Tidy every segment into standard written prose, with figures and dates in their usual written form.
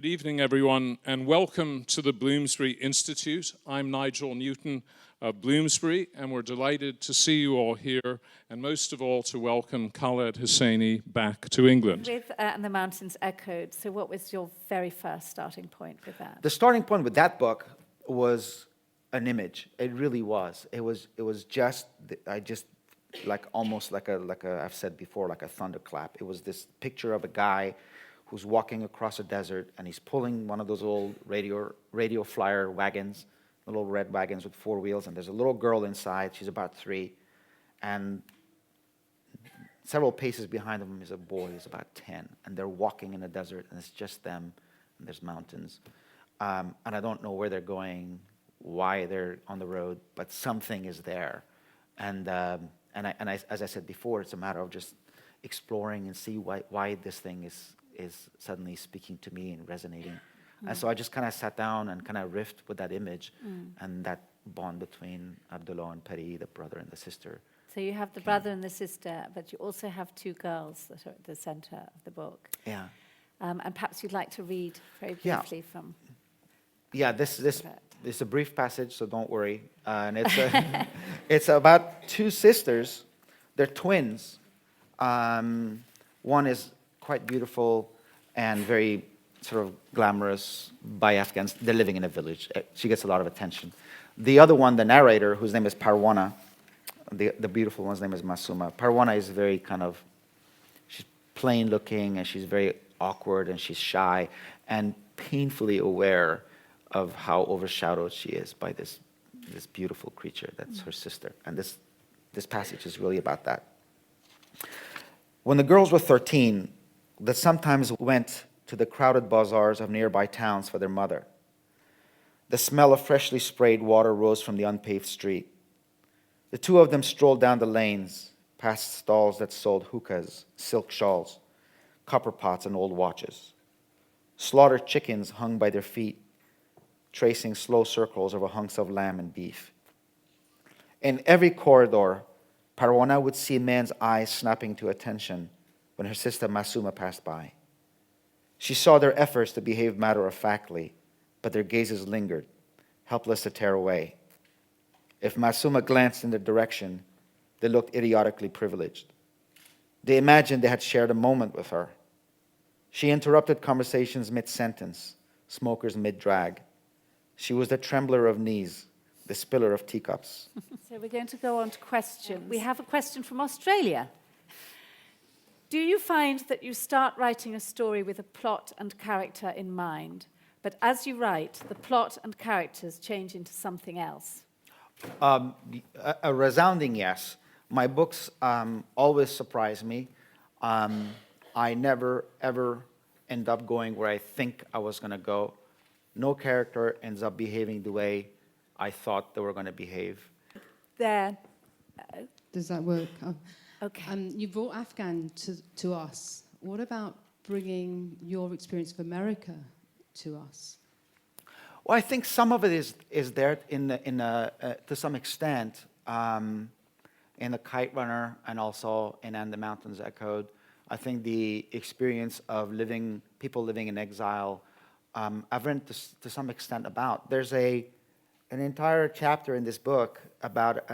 Good evening, everyone, and welcome to the Bloomsbury Institute. I'm Nigel Newton of Bloomsbury, and we're delighted to see you all here, and most of all to welcome Khaled Hosseini back to England. With And the Mountains Echoed, so what was your very first starting point with that? The starting point with that book was an image. It really was. It was just, almost like I've said before, like a thunderclap. It was this picture of a guy who's walking across a desert, and he's pulling one of those old radio flyer wagons, little red wagons with 4 wheels, and there's a little girl inside. She's about 3, and several paces behind them is a boy who's about 10, and they're walking in the desert, and it's just them, and there's mountains. And I don't know where they're going, why they're on the road, but something is there. And as I said before, it's a matter of just exploring and see why this thing is suddenly speaking to me and resonating. And so I just kind of sat down and kind of riffed with that image and that bond between Abdullah and Peri, the brother and the sister. So you have the brother and the sister, but you also have 2 girls that are at the center of the book. Yeah. And perhaps you'd like to read very briefly from... Yeah, this is a brief passage, so don't worry. And it's about 2 sisters. They're twins. One is quite beautiful and very sort of glamorous by Afghans. They're living in a village. She gets a lot of attention. The other one, the narrator, whose name is Parwana, the beautiful one's name is Masuma. Parwana is very she's plain looking, and she's very awkward, and she's shy, and painfully aware of how overshadowed she is by this beautiful creature that's her sister. And this passage is really about that. When the girls were 13, they sometimes went to the crowded bazaars of nearby towns for their mother. The smell of freshly sprayed water rose from the unpaved street. The 2 of them strolled down the lanes, past stalls that sold hookahs, silk shawls, copper pots, and old watches. Slaughtered chickens hung by their feet, tracing slow circles over hunks of lamb and beef. In every corridor, Parwana would see men's eyes snapping to attention when her sister Masuma passed by. She saw their efforts to behave matter-of-factly, but their gazes lingered, helpless to tear away. If Masuma glanced in their direction, they looked idiotically privileged. They imagined they had shared a moment with her. She interrupted conversations mid-sentence, smokers mid-drag. She was the trembler of knees, the spiller of teacups. So we're going to go on to questions. We have a question from Australia. Do you find that you start writing a story with a plot and character in mind, but as you write, the plot and characters change into something else? A resounding yes. My books always surprise me. I never, ever end up going where I think I was going to go. No character ends up behaving the way I thought they were going to behave. There. Does that work? Okay. You brought Afghan to us. What about bringing your experience of America to us? Well, I think some of it is there to some extent in the Kite Runner and also in And the Mountains Echoed. I think the experience of people living in exile, I've written to some extent about. There's an entire chapter in this book about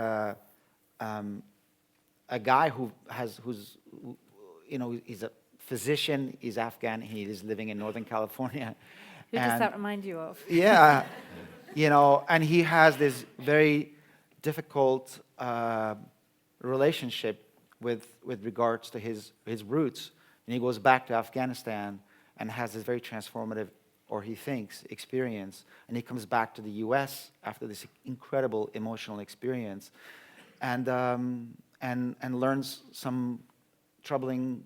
a guy who's he's a physician, he's Afghan, he is living in Northern California. Who does that remind you of? Yeah, and he has this very difficult relationship with regards to his roots. And he goes back to Afghanistan and has this very transformative, or he thinks, experience. And he comes back to the U.S. after this incredible emotional experience, and learns some troubling,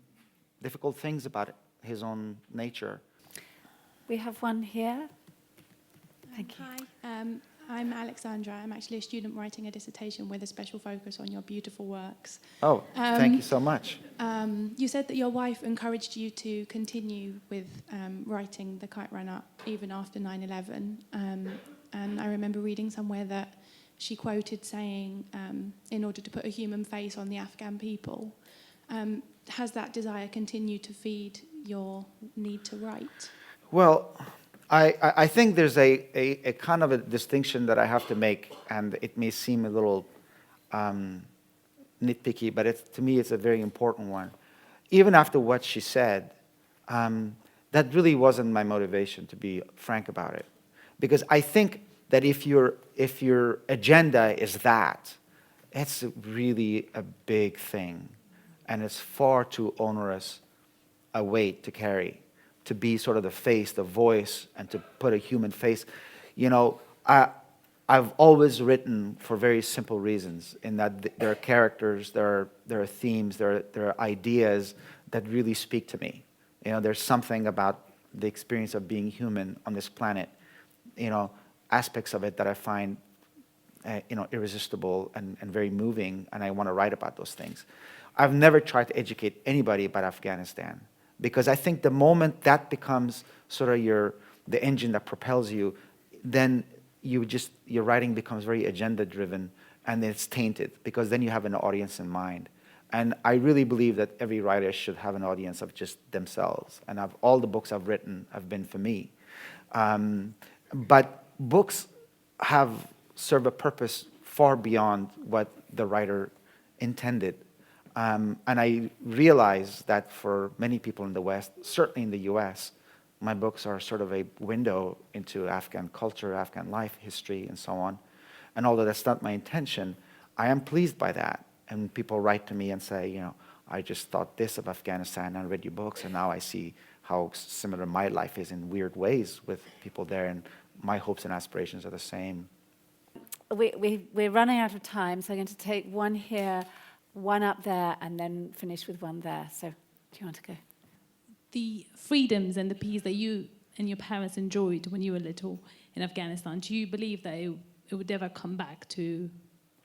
difficult things about his own nature. We have one here. Thank you. Hi, I'm Alexandra. I'm actually a student writing a dissertation with a special focus on your beautiful works. Oh, thank you so much. You said that your wife encouraged you to continue with writing The Kite Runner even after 9/11. And I remember reading somewhere that she quoted saying, in order to put a human face on the Afghan people. Has that desire continued to feed your need to write? Well, I think there's a kind of a distinction that I have to make, and it may seem a little nitpicky, but to me it's a very important one. Even after what she said, that really wasn't my motivation, to be frank about it. Because I think that if your agenda is that, it's really a big thing, and it's far too onerous a weight to carry, to be sort of the face, the voice, and to put a human face. You know, I've always written for very simple reasons, in that there are characters, there are themes, there are ideas that really speak to me. You know, there's something about the experience of being human on this planet, you know, aspects of it that I find you know, irresistible and very moving, and I want to write about those things. I've never tried to educate anybody about Afghanistan, because I think the moment that becomes sort of the engine that propels you, then your writing becomes very agenda-driven, and it's tainted, because then you have an audience in mind. And I really believe that every writer should have an audience of just themselves. And all the books I've written have been for me. But books serve a purpose far beyond what the writer intended. And I realize that for many people in the West, certainly in the US, my books are sort of a window into Afghan culture, Afghan life, history, and so on. And although that's not my intention, I am pleased by that. And people write to me and say, you know, I just thought this of Afghanistan, and I read your books, and now I see how similar my life is in weird ways with people there, and my hopes and aspirations are the same. We're running out of time, so I'm going to take one here, one up there, and then finish with one there. So do you want to go? The freedoms and the peace that you and your parents enjoyed when you were little in Afghanistan, do you believe that it would ever come back to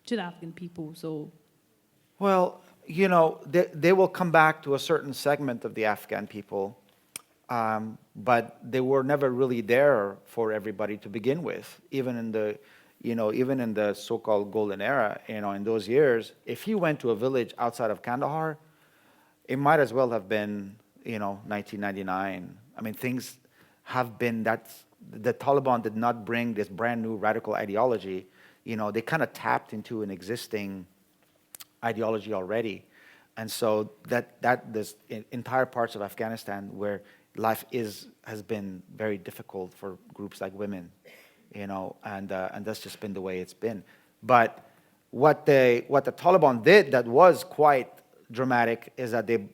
the Afghan peoples? Or? Well, you know, they will come back to a certain segment of the Afghan people, but they were never really there for everybody to begin with. Even in the so-called golden era, you know, in those years, if you went to a village outside of Kandahar, it might as well have been, you know, 1999. I mean, things have been that the Taliban did not bring this brand new radical ideology. You know, they kind of tapped into an existing ideology already. And so this entire parts of Afghanistan where life has been very difficult for groups like women, you know, and that's just been the way it's been. But what the Taliban did that was quite dramatic is that they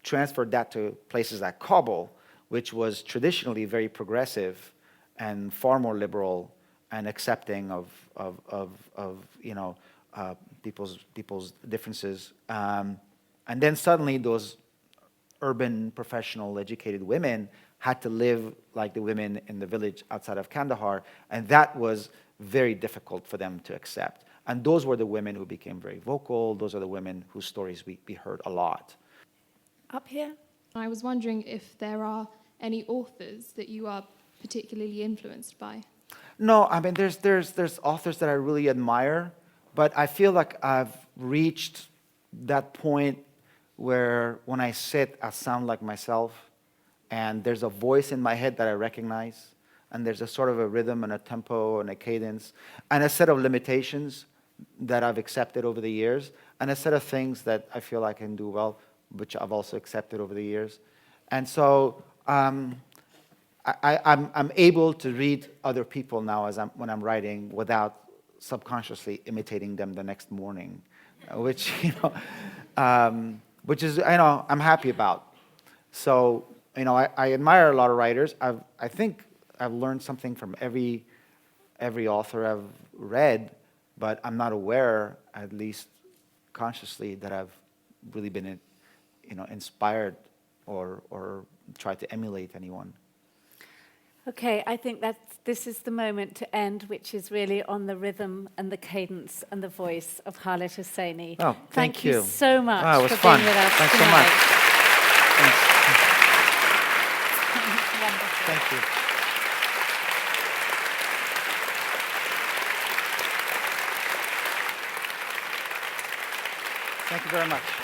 transferred that to places like Kabul, which was traditionally very progressive and far more liberal and accepting of you know, people's differences. And then suddenly those urban, professional, educated women had to live like the women in the village outside of Kandahar, and that was very difficult for them to accept. And those were the women who became very vocal. Those are the women whose stories we heard a lot. Up here? I was wondering if there are any authors that you are particularly influenced by. No, I mean, there's authors that I really admire, but I feel like I've reached that point where when I sit, I sound like myself, and there's a voice in my head that I recognize, and there's a sort of a rhythm and a tempo and a cadence, and a set of limitations that I've accepted over the years, and a set of things that I feel I can do well, which I've also accepted over the years. And so I'm able to read other people now when I'm writing without subconsciously imitating them the next morning, which, you know, which is, you know, I'm happy about. So, you know, I admire a lot of writers. I think I've learned something from every author I've read, but I'm not aware, at least consciously, that I've really been, you know, inspired or tried to emulate anyone. Okay, I think that this is the moment to end, which is really on the rhythm and the cadence and the voice of Khaled Hosseini. Oh, thank you so much it was for fun. being with us Thanks tonight. so much. Thanks. Wonderful. Thank you. Thank you very much.